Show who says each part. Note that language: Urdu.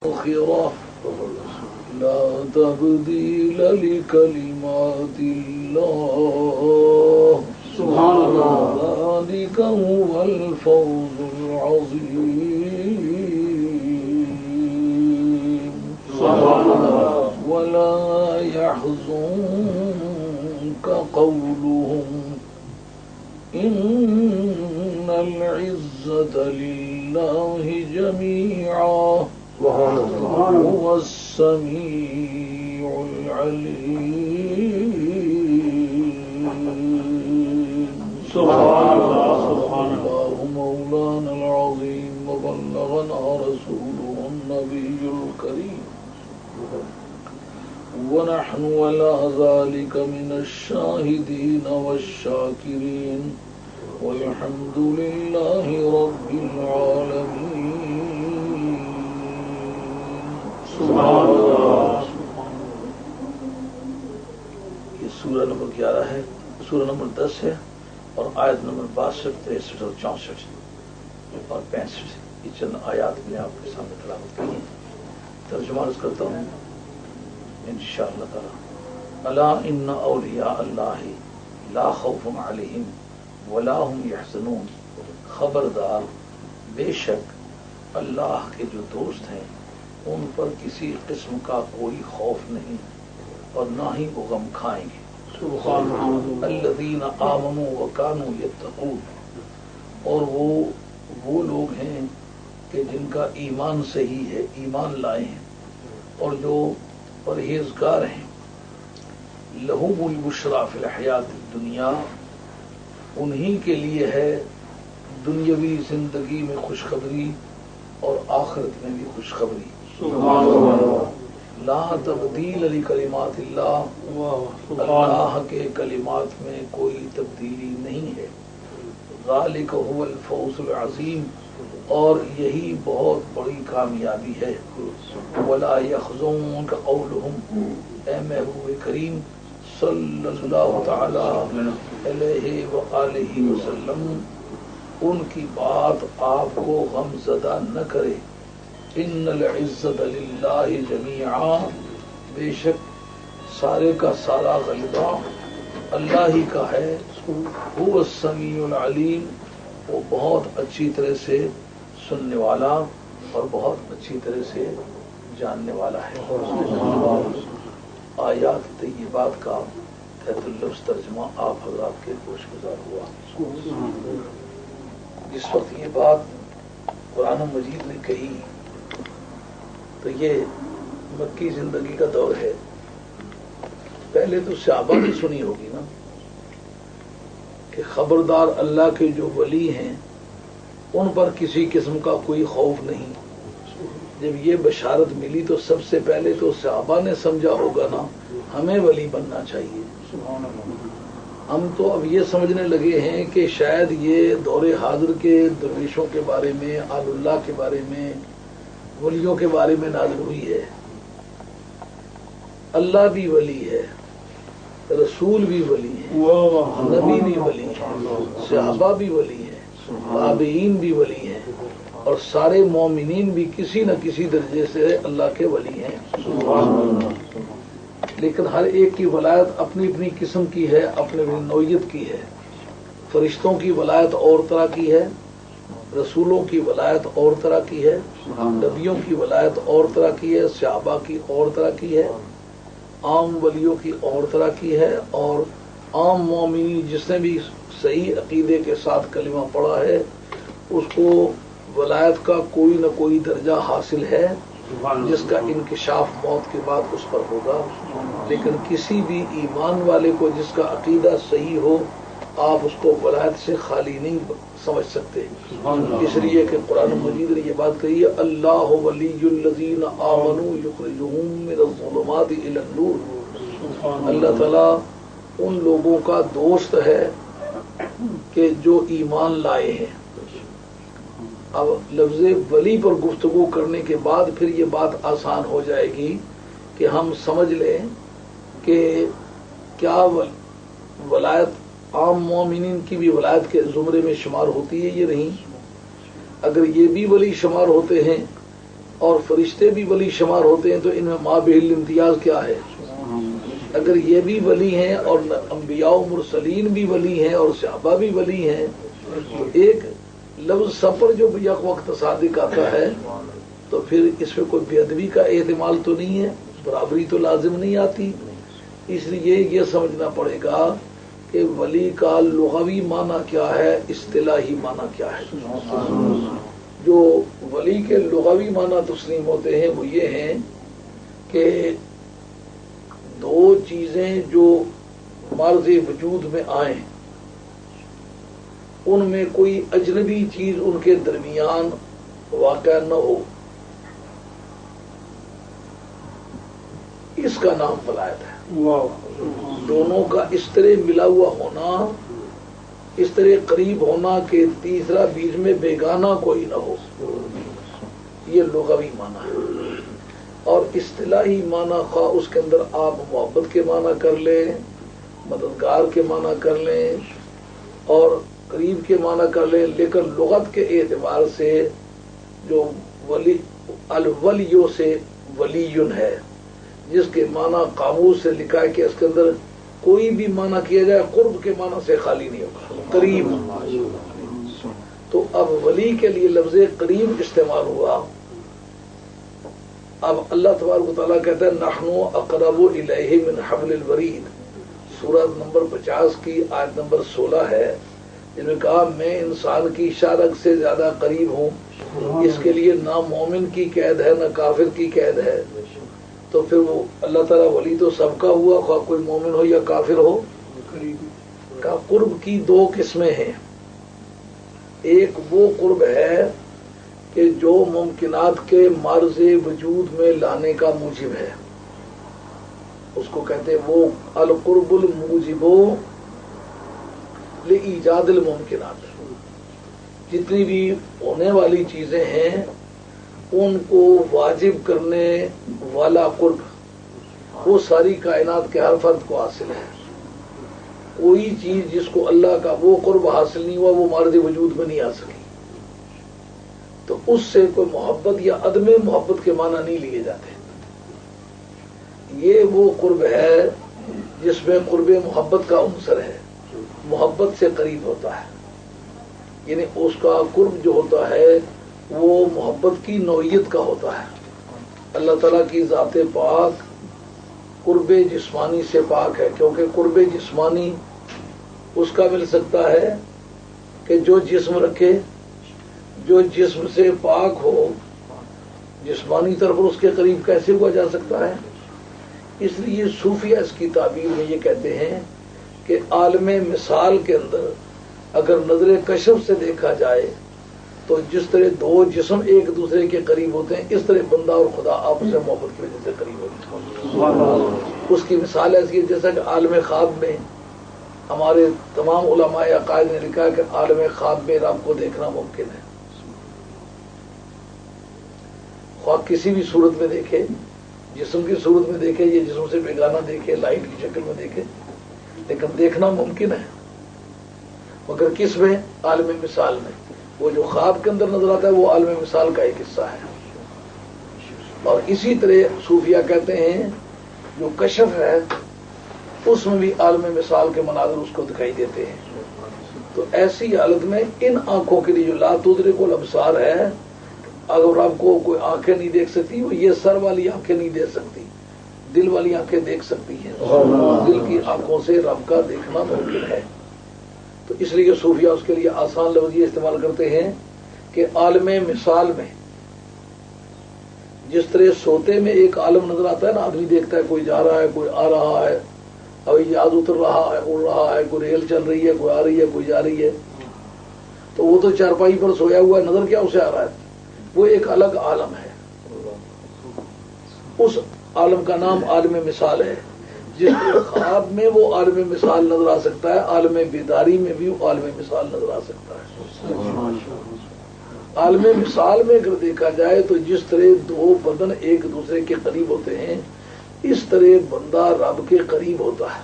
Speaker 1: الآخرة لا تبديل لكلمات الله
Speaker 2: سبحان الله
Speaker 1: ذلك هو الفوز العظيم
Speaker 2: سبحان الله
Speaker 1: ولا يحزنك قولهم إن العزة لله جميعا هو السميع العليم
Speaker 2: سبحان الله سبحان
Speaker 1: الله مولانا العظيم وبلغنا رسوله النبي الكريم ونحن على ذلك من الشاهدين والشاكرين والحمد لله رب العالمين
Speaker 2: سبحان اللہ.
Speaker 1: یہ سورہ نمبر 11 ہے، سورہ نمبر 10 ہے اور آیت نمبر 62، 63 اور 64 اور 65 یہ چند آیات میں آپ کے سامنے تلاوت کی ہیں. ترجمہ عرض کرتا ہوں انشاءاللہ تعالی. الا ان اولیاء اللہ لا خوف علیہم ولا هم یحزنون. خبردار، بے شک اللہ کے جو دوست ہیں ان پر کسی قسم کا کوئی خوف نہیں اور نہ ہی وہ غم کھائیں گے.
Speaker 2: سبحان اللہ.
Speaker 1: الذین آمنوا وکانوا یتقون. اور وہ لوگ ہیں کہ جن کا ایمان صحیح ہے، ایمان لائے ہیں اور جو پرہیزگار ہیں. لہم البشریٰ فی الحیات الدنیا. انہی کے لیے ہے دنیاوی زندگی میں خوشخبری اور آخرت میں بھی خوشخبری.
Speaker 2: سبحان اللہ.
Speaker 1: لا تبدیل لکلمات اللہ. اللہ کے کلمات میں کوئی تبدیلی نہیں ہے. ذالک هو الفوز العظیم. اور یہی بہت بڑی کامیابی ہے. ولا یحزنک قولہم. اے محبوب کریم صلی اللہ تعالی علیہ وآلہ وسلم، ان کی بات آپ کو غم زدہ نہ کرے. ان العزت للہ جمیعا. بے شک سارے کا سارا غلبہ اللہ ہی کا ہے. هو السمیع العلیم. وہ بہت اچھی طرح سے سننے والا اور بہت اچھی طرح سے جاننے والا ہے. آیات طیبات کا تحت اللفظ ترجمہ آپ حضرات کے گوش گزار ہوا. جس وقت یہ بات قرآن مجید نے کہی تو یہ مکی زندگی کا دور ہے. پہلے تو صحابہ نے سنی ہوگی نا کہ خبردار اللہ کے جو ولی ہیں ان پر کسی قسم کا کوئی خوف نہیں. جب یہ بشارت ملی تو سب سے پہلے تو صحابہ نے سمجھا ہوگا نا ہمیں ولی بننا چاہیے. ہم تو اب یہ سمجھنے لگے ہیں کہ شاید یہ دور حاضر کے درویشوں کے بارے میں، آل اللہ کے بارے میں، ولیوں کے بارے میں نازل ہوئی ہے. اللہ بھی ولی ہے، رسول بھی ولی ہے، نبی بھی ولی ہے، صحابہ بھی ولی ہیں، تابعین بھی ولی ہیں اور سارے مومنین بھی کسی نہ کسی درجے سے اللہ کے ولی ہیں. لیکن ہر ایک کی ولایت اپنی اپنی قسم کی ہے، اپنی اپنی نوعیت کی ہے. فرشتوں کی ولایت اور طرح کی ہے، رسولوں کی ولایت اور طرح کی ہے، نبیوں کی ولایت اور طرح کی ہے، صحابہ کی اور طرح کی ہے، عام ولیوں کی اور طرح کی ہے، اور عام مومنین جس نے بھی صحیح عقیدے کے ساتھ کلمہ پڑھا ہے اس کو ولایت کا کوئی نہ کوئی درجہ حاصل ہے جس کا انکشاف موت کے بعد اس پر ہوگا. لیکن کسی بھی ایمان والے کو جس کا عقیدہ صحیح ہو آپ اس کو ولایت سے خالی نہیں سمجھ سکتے. اس لیے کہ قرآن مجید نے یہ بات کہی ہے اللہ ولی الذین آمنوا یخرجہم من الظلمات الی النور. اللہ تعالیٰ ان لوگوں کا دوست ہے کہ جو ایمان لائے ہیں. اب لفظ ولی پر گفتگو کرنے کے بعد پھر یہ بات آسان ہو جائے گی کہ ہم سمجھ لیں کہ کیا ولایت عام مومنین کی بھی ولایت کے زمرے میں شمار ہوتی ہے یہ نہیں. اگر یہ بھی ولی شمار ہوتے ہیں اور فرشتے بھی ولی شمار ہوتے ہیں، تو ان میں مابہل امتیاز کیا ہے؟ اگر یہ بھی ولی ہیں اور انبیاء و مرسلین بھی ولی ہیں اور صحابہ بھی ولی ہیں، ایک لفظ سفر جو یک وقت صادق آتا ہے تو پھر اس میں کوئی بے ادبی کا احتمال تو نہیں ہے، برابری تو لازم نہیں آتی. اس لیے یہ سمجھنا پڑے گا کہ ولی کا لغوی معنی کیا ہے، اصطلاحی معنی کیا ہے. جو ولی کے لغوی معنی تسلیم ہوتے ہیں وہ یہ ہیں کہ دو چیزیں جو مرض وجود میں آئیں ان میں کوئی اجنبی چیز ان کے درمیان واقع نہ ہو، اس کا نام ولایت ہے. دونوں کا اس طرح ملا ہوا ہونا، اس طرح قریب ہونا کہ تیسرا بیچ میں بیگانہ کوئی نہ ہو، یہ لغوی معنی ہے. اور اصطلاحی معنی خواہ اس کے اندر آپ محبت کے معنی کر لیں، مددگار کے معنی کر لیں اور قریب کے معنی کر لیں، لیکن لغت کے اعتبار سے جو ولی الولیوں سے ولیٌ ہے، جس کے معنی قاموس سے لکھا ہے کہ اس کے اندر کوئی بھی معنی کیا جائے قرب کے معنی سے خالی نہیں ہوگا، قریب. تو اب ولی کے لیے لفظ قریب استعمال ہوا. اب اللہ تبارک و تعالیٰ کہتا ہے نحن اقرب الیہ من حبل الورید، سورۃ نمبر 50 کی آیت نمبر 16 ہے، جن میں کہا میں انسان کی شارک سے زیادہ قریب ہوں. اس کے لیے نہ مومن کی قید ہے نہ کافر کی قید ہے. تو پھر وہ اللہ تعالیٰ ولی تو سب کا ہوا، خواہ کوئی مومن ہو یا کافر ہو. کا قرب کی دو قسمیں ہیں. ایک وہ قرب ہے کہ جو ممکنات کے مرض وجود میں لانے کا موجب ہے، اس کو کہتے ہیں وہ القرب الموجب لایجاد الممکنات. جتنی بھی ہونے والی چیزیں ہیں ان کو واجب کرنے والا قرب وہ ساری کائنات کے ہر فرد کو حاصل ہے. کوئی چیز جس کو اللہ کا وہ قرب حاصل نہیں ہوا وہ مرض وجود میں نہیں آ سکی. تو اس سے کوئی محبت یا عدم محبت کے معنی نہیں لیے جاتے. یہ وہ قرب ہے جس میں قرب محبت کا عنصر ہے، محبت سے قریب ہوتا ہے. یعنی اس کا قرب جو ہوتا ہے وہ محبت کی نوعیت کا ہوتا ہے. اللہ تعالیٰ کی ذات پاک قرب جسمانی سے پاک ہے، کیونکہ قرب جسمانی اس کا مل سکتا ہے کہ جو جسم رکھے، جو جسم سے پاک ہو، جسمانی طور پر اس کے قریب کیسے ہوا جا سکتا ہے. اس لیے صوفیہ اس کی تعبیر میں یہ کہتے ہیں کہ عالم مثال کے اندر اگر نظر کشف سے دیکھا جائے تو جس طرح دو جسم ایک دوسرے کے قریب ہوتے ہیں، اس طرح بندہ اور خدا آپس میں محبت کی وجہ سے قریب ہوتے ہیں. اس کی مثال ایسی ہے جیسا کہ عالم خواب میں ہمارے تمام علماء عقائد نے لکھا کہ عالم خواب میں رب کو دیکھنا ممکن ہے. خواہ کسی بھی صورت میں دیکھے، جسم کی صورت میں دیکھے، یہ جسم سے بیگانہ دیکھے، لائٹ کی شکل میں دیکھے، لیکن دیکھنا ممکن ہے. مگر کس میں؟ عالم مثال میں. وہ جو خواب کے اندر نظر آتا ہے وہ عالم مثال کا ایک حصہ ہے. اور اسی طرح صوفیہ کہتے ہیں جو کشف ہے اس میں بھی عالم مثال کے مناظر اس کو دکھائی دیتے ہیں. تو ایسی حالت میں ان آنکھوں کے لیے جو لا تدرک الابصار ہے، اگر آپ کو کوئی آنکھیں نہیں دیکھ سکتی، وہ یہ سر والی آنکھیں نہیں دیکھ سکتی، دل والی آنکھیں دیکھ سکتی ہیں. دل کی آنکھوں سے رب کا دیکھنا ممکن ہے. تو اس لیے صوفیہ اس کے لیے آسان لفظ یہ استعمال کرتے ہیں کہ عالم مثال میں جس طرح سوتے میں ایک عالم نظر آتا ہے نا، آدمی دیکھتا ہے کوئی جا رہا ہے، کوئی آ رہا ہے، ابھی جہاز اتر رہا ہے، اڑ رہا ہے، کوئی ریل چل رہی ہے، کوئی آ رہی ہے، کوئی جا رہی ہے. تو وہ تو چارپائی پر سویا ہوا ہے، نظر کیا اسے آ رہا ہے؟ وہ ایک الگ عالم ہے. اس عالم کا نام عالم مثال ہے. جس خواب میں وہ عالم مثال نظر آ سکتا ہے، عالم بیداری میں بھی وہ عالم مثال نظر آ سکتا ہے. عالم مثال میں اگر دیکھا جائے تو جس طرح دو بدن ایک دوسرے کے قریب ہوتے ہیں، اس طرح بندہ رب کے قریب ہوتا ہے.